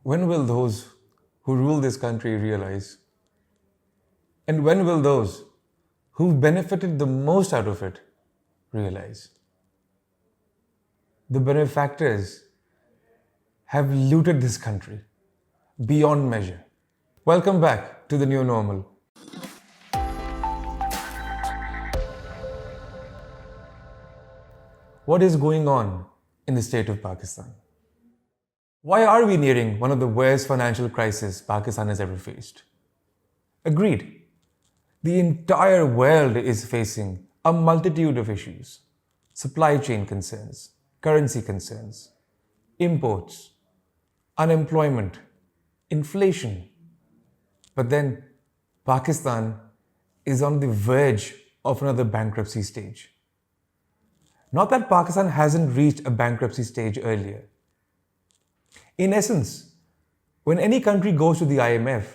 When will those who rule this country realize? And when will those who've benefited the most out of it realize? The benefactors have looted this country beyond measure. Welcome back to the new normal. What is going on in the state of Pakistan? Why are we nearing one of the worst financial crises Pakistan has ever faced? Agreed. The entire world is facing a multitude of issues. Supply chain concerns, currency concerns, imports, unemployment, inflation. But then Pakistan is on the verge of another bankruptcy stage. Not that Pakistan hasn't reached a bankruptcy stage earlier. In essence, when any country goes to the IMF,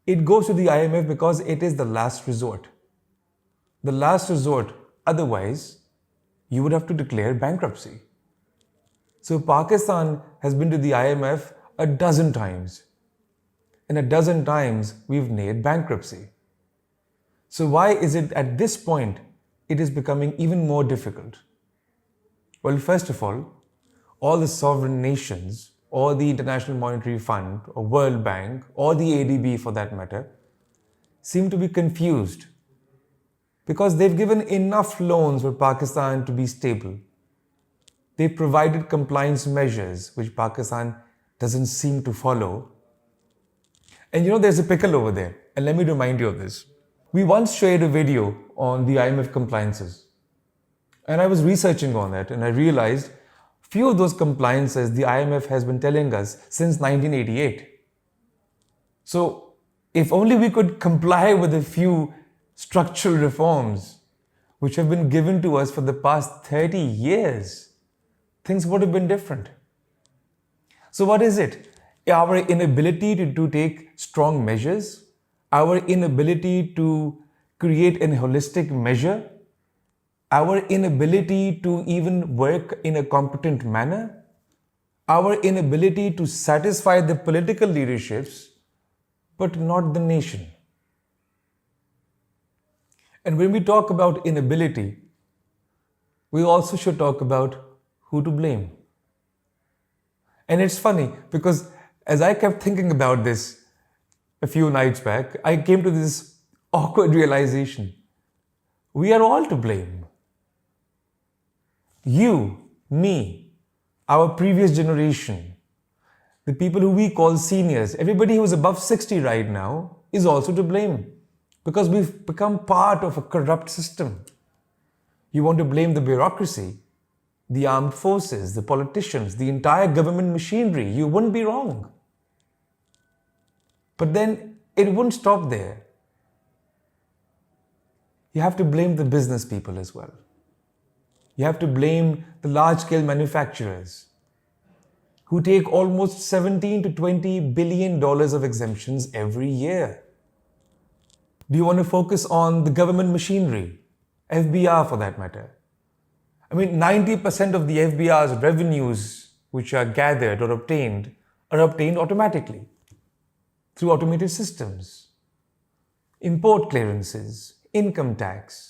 it goes to the IMF because it is the last resort. The last resort, otherwise, you would have to declare bankruptcy. So Pakistan has been to the IMF a dozen times. And a dozen times we've neared bankruptcy. So why is it at this point it is becoming even more difficult? Well, first of all the sovereign nations, or the International Monetary Fund, or World Bank, or the ADB for that matter, seem to be confused because they've given enough loans for Pakistan to be stable. They've provided compliance measures which Pakistan doesn't seem to follow. And there's a pickle over there, and let me remind you of this. We once shared a video on the IMF compliances, and I was researching on that, and I realized few of those compliances the IMF has been telling us since 1988. So if only we could comply with a few structural reforms which have been given to us for the past 30 years, things would have been different. So what is it? Our inability to take strong measures, our inability to create a holistic measure, our inability to even work in a competent manner, our inability to satisfy the political leaderships, but not the nation. And when we talk about inability, we also should talk about who to blame. And it's funny because as I kept thinking about this a few nights back, I came to this awkward realization. We are all to blame. You, me, our previous generation, the people who we call seniors, everybody who's above 60 right now is also to blame because we've become part of a corrupt system. You want to blame the bureaucracy, the armed forces, the politicians, the entire government machinery. You wouldn't be wrong. But then it wouldn't stop there. You have to blame the business people as well. You have to blame the large-scale manufacturers who take almost $17 to $20 billion of exemptions every year. Do you want to focus on the government machinery, FBR for that matter? 90% of the FBR's revenues which are gathered or obtained are obtained automatically through automated systems. Import clearances, income tax.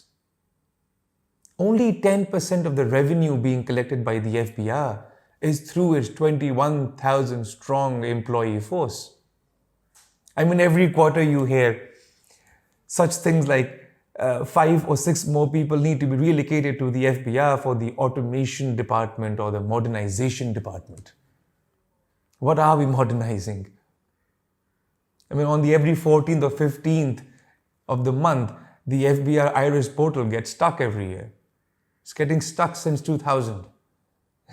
Only 10% of the revenue being collected by the FBR is through its 21,000 strong employee force. Every quarter you hear such things like 5 or 6 more people need to be relocated to the FBR for the automation department or the modernization department. What are we modernizing? On the every 14th or 15th of the month, the FBR Iris portal gets stuck every year. It's getting stuck since 2000.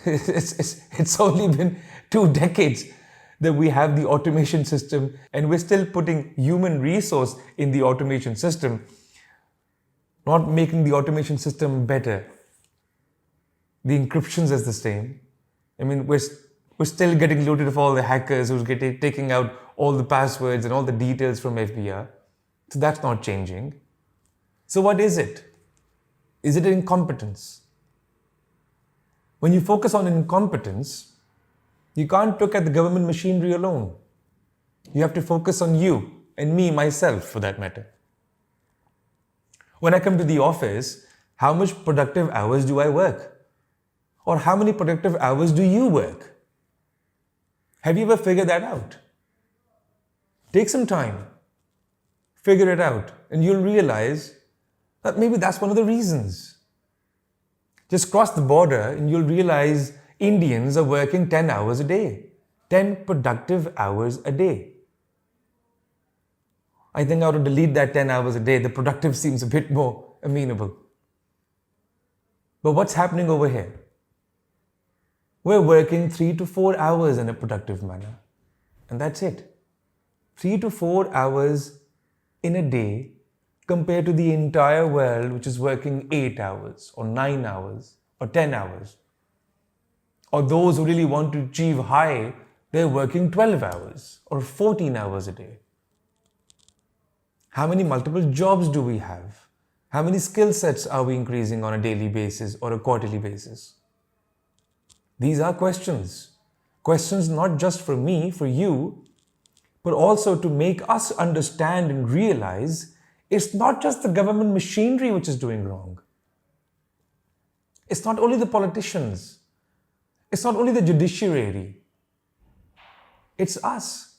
It's only been 2 decades that we have the automation system, and we're still putting human resource in the automation system, not making the automation system better. The encryptions is the same. We're still getting looted of all the hackers who's taking out all the passwords and all the details from FBR. So that's not changing. So what is it? Is it incompetence? When you focus on incompetence, You can't look at the government machinery alone. You have to focus on you and me, myself, for that matter. When I come to the office, how much productive hours do I work? Or how many productive hours do you work? Have you ever figured that out? Take some time, figure it out, and you'll realize that maybe that's one of the reasons. Just cross the border and you'll realize Indians are working 10 hours a day, 10 productive hours a day. I think I ought to delete that 10 hours a day. The productive seems a bit more amenable. But what's happening over here? We're working 3 to 4 hours in a productive manner. And that's it. 3 to 4 hours in a day compared to the entire world, which is working 8 hours or 9 hours or 10 hours. Or those who really want to achieve high, they're working 12 hours or 14 hours a day. How many multiple jobs do we have? How many skill sets are we increasing on a daily basis or a quarterly basis? These are questions. Questions not just for me, for you, but also to make us understand and realize it's not just the government machinery which is doing wrong. It's not only the politicians. It's not only the judiciary. It's us.